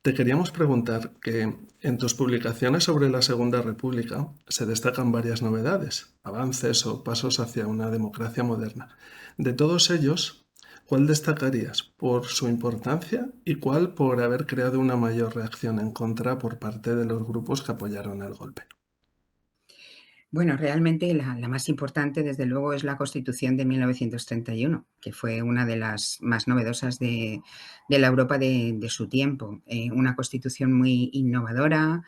Te queríamos preguntar que en tus publicaciones sobre la Segunda República se destacan varias novedades, avances o pasos hacia una democracia moderna. De todos ellos, ¿cuál destacarías por su importancia y cuál por haber creado una mayor reacción en contra por parte de los grupos que apoyaron el golpe? Bueno, realmente la más importante, desde luego, es la Constitución de 1931, que fue una de las más novedosas de la Europa de su tiempo. Una Constitución muy innovadora,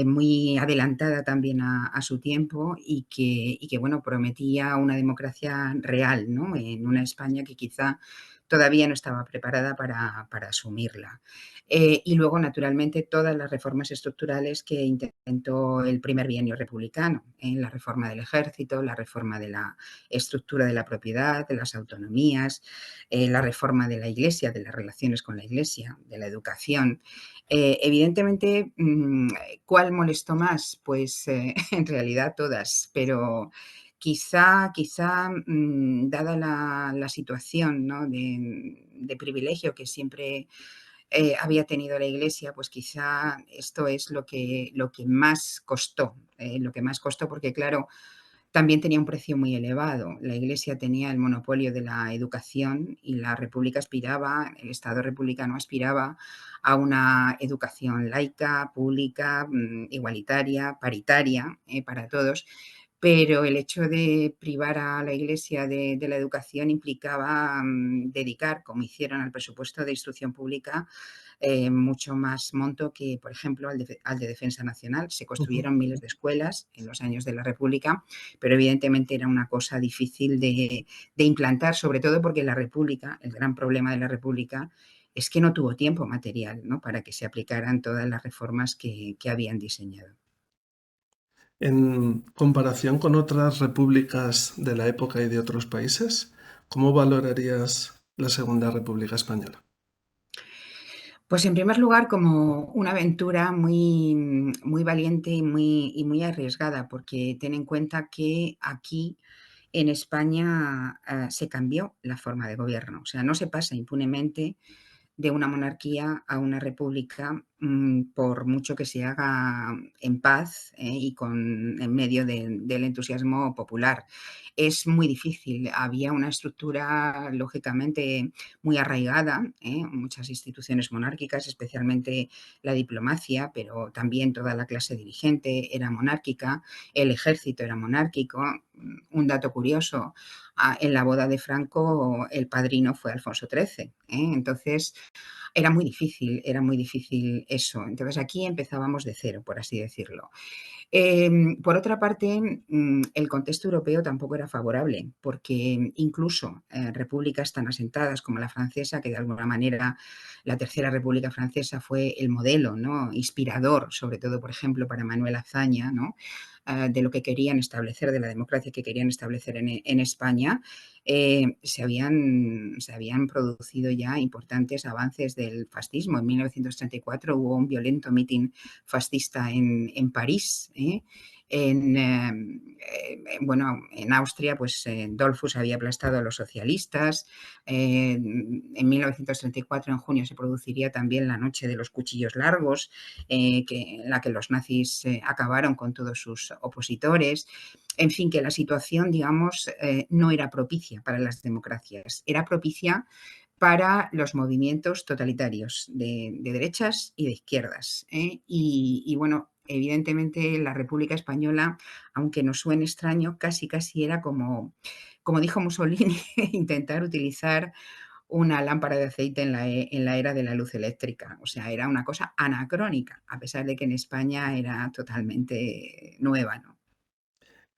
muy adelantada también a su tiempo y que, bueno, prometía una democracia real, ¿no? En una España que quizá todavía no estaba preparada para asumirla. Y luego, naturalmente, todas las reformas estructurales que intentó el primer bienio republicano, la reforma del ejército, la reforma de la estructura de la propiedad, de las autonomías, la reforma de la Iglesia, de las relaciones con la Iglesia, de la educación. Evidentemente, ¿cuál molestó más? Pues en realidad todas, pero quizá, dada la situación, ¿no? de privilegio que siempre había tenido la Iglesia, pues quizá esto es lo que más costó, porque claro, también tenía un precio muy elevado. La Iglesia tenía el monopolio de la educación y la República aspiraba, el Estado republicano aspiraba a una educación laica, pública, igualitaria, paritaria, para todos. Pero el hecho de privar a la Iglesia de la educación implicaba dedicar, como hicieron al presupuesto de instrucción pública, mucho más monto que, por ejemplo, al de defensa nacional. Se Ujú. construyeron miles de escuelas en los años de la República, pero evidentemente era una cosa difícil de implantar, sobre todo porque la República, el gran problema de la República, es que no tuvo tiempo material, ¿no? Para que se aplicaran todas las reformas que habían diseñado. En comparación con otras repúblicas de la época y de otros países, ¿cómo valorarías la Segunda República Española? Pues en primer lugar, como una aventura muy valiente y muy arriesgada, porque ten en cuenta que aquí en España se cambió la forma de gobierno. O sea, no se pasa impunemente de una monarquía a una república, por mucho que se haga en paz, en medio del entusiasmo popular. Es muy difícil. Había una estructura, lógicamente, muy arraigada, muchas instituciones monárquicas, especialmente la diplomacia, pero también toda la clase dirigente era monárquica, el ejército era monárquico. Un dato curioso, en la boda de Franco el padrino fue Alfonso XIII. Entonces, era muy difícil eso. Entonces aquí empezábamos de cero, por así decirlo. Por otra parte, el contexto europeo tampoco era favorable, porque incluso repúblicas tan asentadas como la francesa, que de alguna manera la Tercera República Francesa fue el modelo, ¿no? Inspirador, sobre todo, por ejemplo, para Manuel Azaña, ¿no? De lo que querían establecer, de la democracia que querían establecer en España, se habían producido ya importantes avances del fascismo. En 1934 hubo un violento mitin fascista en París. Bueno, en Austria, pues Dollfuss había aplastado a los socialistas. En 1934, en junio, se produciría también la Noche de los Cuchillos Largos, en la que los nazis acabaron con todos sus opositores. En fin, que la situación, digamos, no era propicia para las democracias, era propicia para los movimientos totalitarios de derechas y de izquierdas. Y bueno, evidentemente la República Española, aunque nos suene extraño, casi era como dijo Mussolini, intentar utilizar una lámpara de aceite en la era de la luz eléctrica. O sea, era una cosa anacrónica, a pesar de que en España era totalmente nueva, ¿no?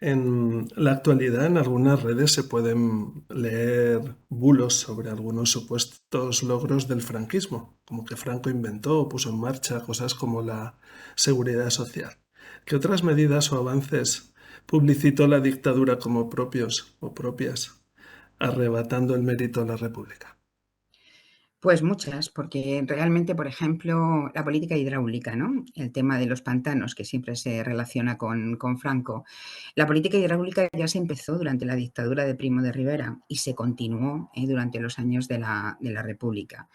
En la actualidad, en algunas redes se pueden leer bulos sobre algunos supuestos logros del franquismo, como que Franco inventó o puso en marcha cosas como la seguridad social. ¿Qué otras medidas o avances publicitó la dictadura como propios o propias, arrebatando el mérito a la República? Pues muchas, porque realmente, por ejemplo, la política hidráulica, ¿no? El tema de los pantanos, que siempre se relaciona con Franco. La política hidráulica ya se empezó durante la dictadura de Primo de Rivera y se continuó durante los años de la República.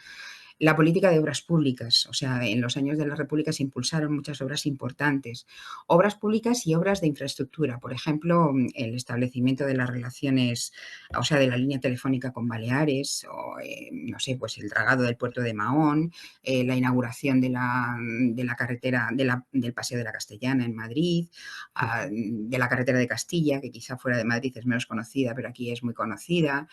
La política de obras públicas, o sea, en los años de la República se impulsaron muchas obras importantes, obras públicas y obras de infraestructura, por ejemplo, el establecimiento de las relaciones, o sea, de la línea telefónica con Baleares, o no sé, pues el dragado del puerto de Mahón, la inauguración de la carretera, del Paseo de la Castellana en Madrid, de la carretera de Castilla, que quizá fuera de Madrid es menos conocida, pero aquí es muy conocida.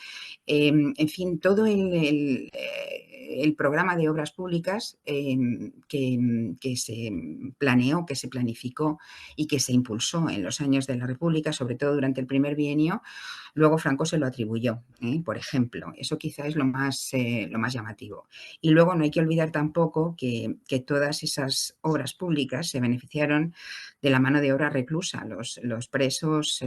En fin, todo el programa de obras públicas que se planeó, que se planificó y que se impulsó en los años de la República, sobre todo durante el primer bienio, luego Franco se lo atribuyó, por ejemplo. Eso quizá es lo más llamativo. Y luego no hay que olvidar tampoco que todas esas obras públicas se beneficiaron de la mano de obra reclusa. Los presos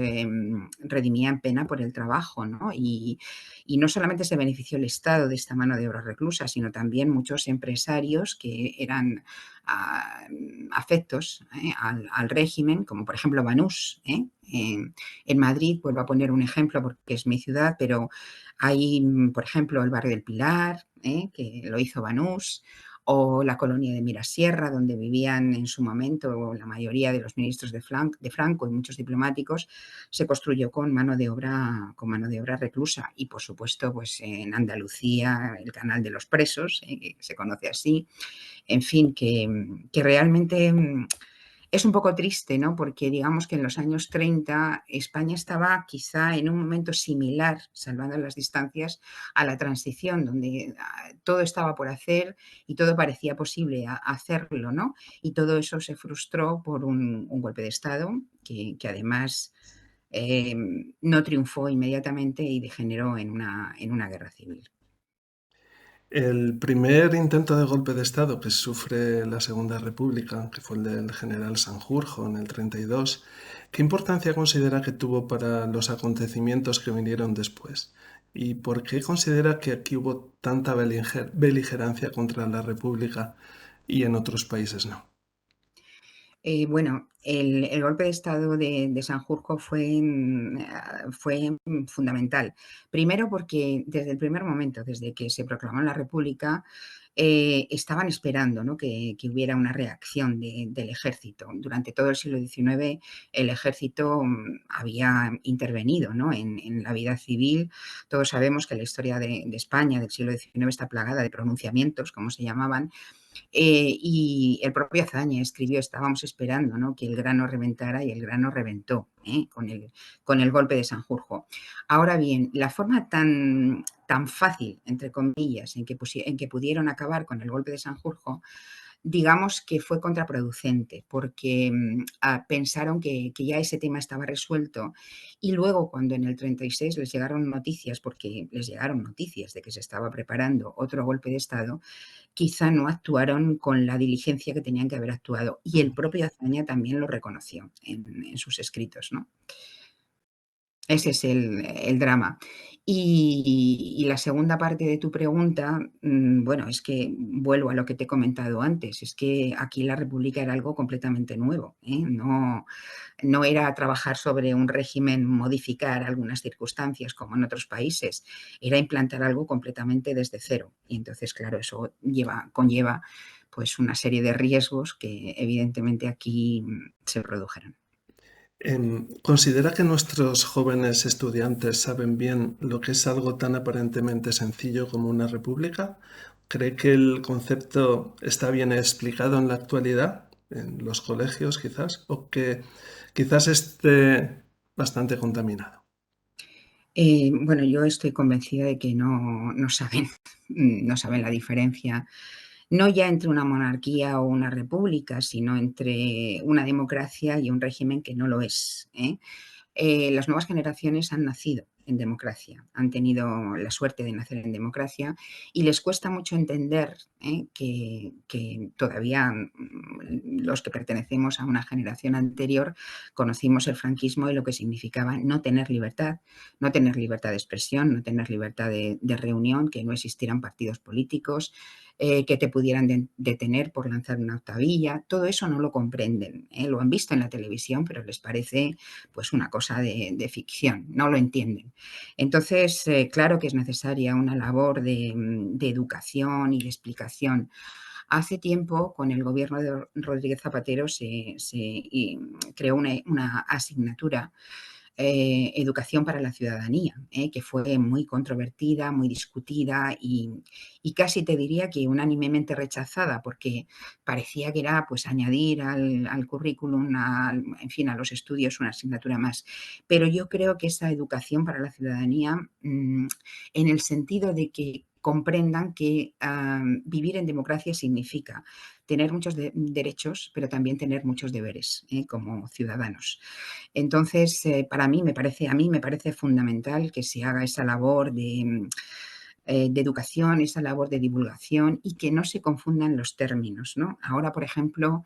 redimían pena por el trabajo, ¿no? Y no solamente se benefició el Estado de esta mano de obra reclusa, sino también muchos empresarios que eran afectos al régimen, como por ejemplo Banús. En Madrid, vuelvo a poner un ejemplo porque es mi ciudad, pero hay, por ejemplo, el barrio del Pilar, que lo hizo Banús, o la colonia de Mirasierra, donde vivían en su momento la mayoría de los ministros de Franco y muchos diplomáticos, se construyó con mano de obra reclusa. Y por supuesto, pues en Andalucía, el Canal de los Presos, que se conoce así, en fin, que realmente es un poco triste, ¿no? Porque digamos que en los años 30 España estaba quizá en un momento similar, salvando las distancias, a la transición, donde todo estaba por hacer y todo parecía posible hacerlo, ¿no? Y todo eso se frustró por un golpe de Estado que además eh, no triunfó inmediatamente y degeneró en una guerra civil. El primer intento de golpe de Estado que sufre la Segunda República, que fue el del general Sanjurjo en el 32, ¿qué importancia considera que tuvo para los acontecimientos que vinieron después? ¿Y por qué considera que aquí hubo tanta beligerancia contra la República y en otros países no? Bueno, el golpe de Estado de Sanjurjo fue fundamental. Primero porque desde el primer momento, desde que se proclamó la República, estaban esperando, ¿no? Que hubiera una reacción del ejército. Durante todo el siglo XIX el ejército había intervenido, ¿no? En la vida civil. Todos sabemos que la historia de España del siglo XIX está plagada de pronunciamientos, como se llamaban, y el propio Azaña escribió, estábamos esperando, ¿no? Que el grano reventara y el grano reventó con el golpe de Sanjurjo. Ahora bien, la forma tan fácil, entre comillas, en que pudieron acabar con el golpe de Sanjurjo, digamos que fue contraproducente, porque pensaron que ya ese tema estaba resuelto y luego cuando en el 36 les llegaron noticias, porque les llegaron noticias de que se estaba preparando otro golpe de Estado, quizá no actuaron con la diligencia que tenían que haber actuado. Y el propio Azaña también lo reconoció en sus escritos, ¿no? Ese es el drama. Y la segunda parte de tu pregunta, bueno, es que vuelvo a lo que te he comentado antes, es que aquí la República era algo completamente nuevo, ¿eh? No era trabajar sobre un régimen, modificar algunas circunstancias como en otros países, era implantar algo completamente desde cero. Y entonces, claro, eso conlleva pues una serie de riesgos que evidentemente aquí se produjeron. ¿Considera que nuestros jóvenes estudiantes saben bien lo que es algo tan aparentemente sencillo como una república? ¿Cree que el concepto está bien explicado en la actualidad, en los colegios quizás, o que quizás esté bastante contaminado? Bueno, yo estoy convencida de que no saben, no saben la diferencia, no ya entre una monarquía o una república, sino entre una democracia y un régimen que no lo es, ¿eh? Las nuevas generaciones han nacido en democracia, han tenido la suerte de nacer en democracia y les cuesta mucho entender que todavía los que pertenecemos a una generación anterior conocimos el franquismo y lo que significaba no tener libertad, no tener libertad de expresión, no tener libertad de reunión, que no existieran partidos políticos, que te pudieran detener por lanzar una octavilla. Todo eso no lo comprenden. Lo han visto en la televisión, pero les parece pues una cosa de ficción, no lo entienden. Entonces, claro que es necesaria una labor de educación y de explicación. Hace tiempo, con el gobierno de Rodríguez Zapatero, se creó una asignatura, Educación para la Ciudadanía, que fue muy controvertida, muy discutida y casi te diría que unánimemente rechazada, porque parecía que era pues añadir al currículum, en fin, a los estudios una asignatura más. Pero yo creo que esa educación para la ciudadanía, en el sentido de que comprendan que vivir en democracia significa tener muchos derechos, pero también tener muchos deberes como ciudadanos. Entonces, a mí me parece fundamental que se haga esa labor de educación, esa labor de divulgación y que no se confundan los términos, ¿no? Ahora, por ejemplo,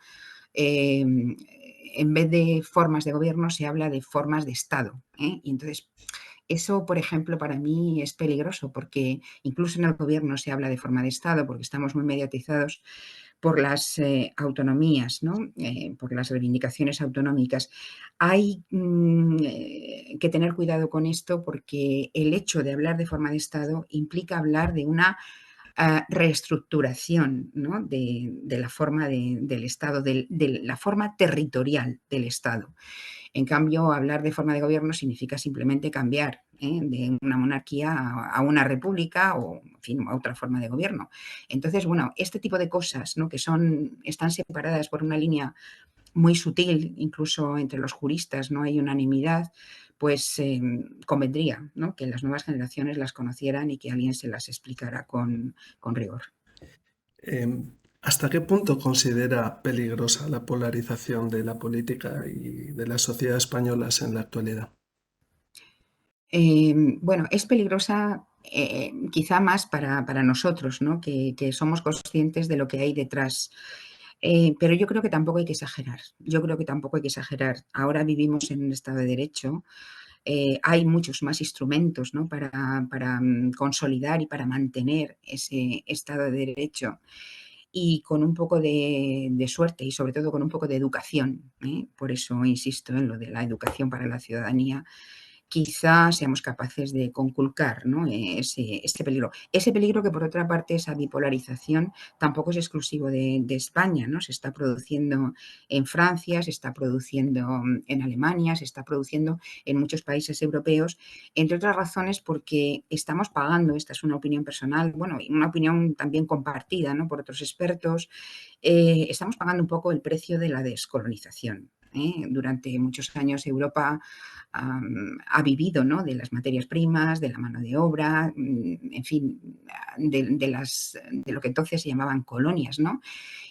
eh, en vez de formas de gobierno se habla de formas de Estado. Y entonces, eso, por ejemplo, para mí es peligroso porque incluso en el gobierno se habla de forma de Estado porque estamos muy mediatizados por las autonomías, ¿no? Por las reivindicaciones autonómicas. Hay que tener cuidado con esto porque el hecho de hablar de forma de Estado implica hablar de una reestructuración, ¿no? de la forma del Estado, de la forma territorial del Estado. En cambio, hablar de forma de gobierno significa simplemente cambiar de una monarquía a una república o, en fin, a otra forma de gobierno. Entonces, bueno, este tipo de cosas, ¿no? Están separadas por una línea muy sutil, incluso entre los juristas no hay unanimidad, pues convendría, ¿no? Que las nuevas generaciones las conocieran y que alguien se las explicara con rigor. ¿Hasta qué punto considera peligrosa la polarización de la política y de la sociedad españolas en la actualidad? Bueno, es peligrosa quizá más para nosotros, ¿no? Que somos conscientes de lo que hay detrás. Pero yo creo que tampoco hay que exagerar. Yo creo que tampoco hay que exagerar. Ahora vivimos en un Estado de Derecho. Hay muchos más instrumentos, ¿no? para consolidar y para mantener ese Estado de Derecho. Y con un poco de suerte y sobre todo con un poco de educación. Por eso insisto en lo de la educación para la ciudadanía, quizá seamos capaces de conculcar, ¿no? ese peligro. Ese peligro que, por otra parte, esa bipolarización tampoco es exclusivo de España, ¿no? Se está produciendo en Francia, se está produciendo en Alemania, se está produciendo en muchos países europeos, entre otras razones porque estamos pagando, esta es una opinión personal, bueno, y una opinión también compartida, ¿no? por otros expertos, estamos pagando un poco el precio de la descolonización. Durante muchos años Europa ha vivido, ¿no? de las materias primas, de la mano de obra, en fin, de lo que entonces se llamaban colonias, ¿no?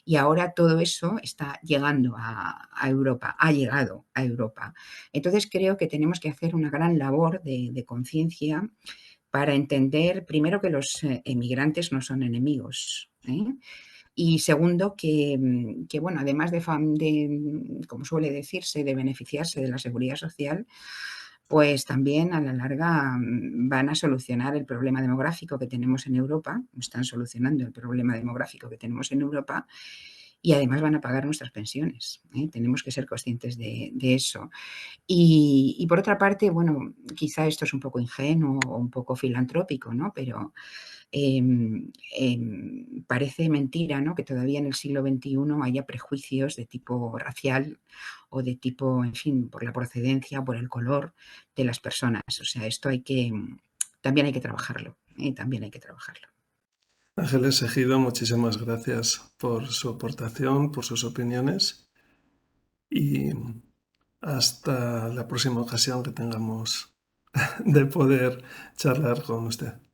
Y ahora todo eso está llegando a Europa, ha llegado a Europa. Entonces creo que tenemos que hacer una gran labor de conciencia para entender, primero, que los emigrantes no son enemigos. Y segundo, que, bueno, además como suele decirse, de beneficiarse de la seguridad social, pues también a la larga van a solucionar el problema demográfico que tenemos en Europa, están solucionando el problema demográfico que tenemos en Europa y además van a pagar nuestras pensiones. Tenemos que ser conscientes de eso. Y por otra parte, bueno, quizá esto es un poco ingenuo o un poco filantrópico, ¿no? Pero parece mentira, ¿no? que todavía en el siglo XXI haya prejuicios de tipo racial o de tipo, en fin, por la procedencia, por el color de las personas. O sea, esto también hay que trabajarlo, también hay que trabajarlo. Ángeles Ejido, muchísimas gracias por su aportación, por sus opiniones y hasta la próxima ocasión que tengamos de poder charlar con usted.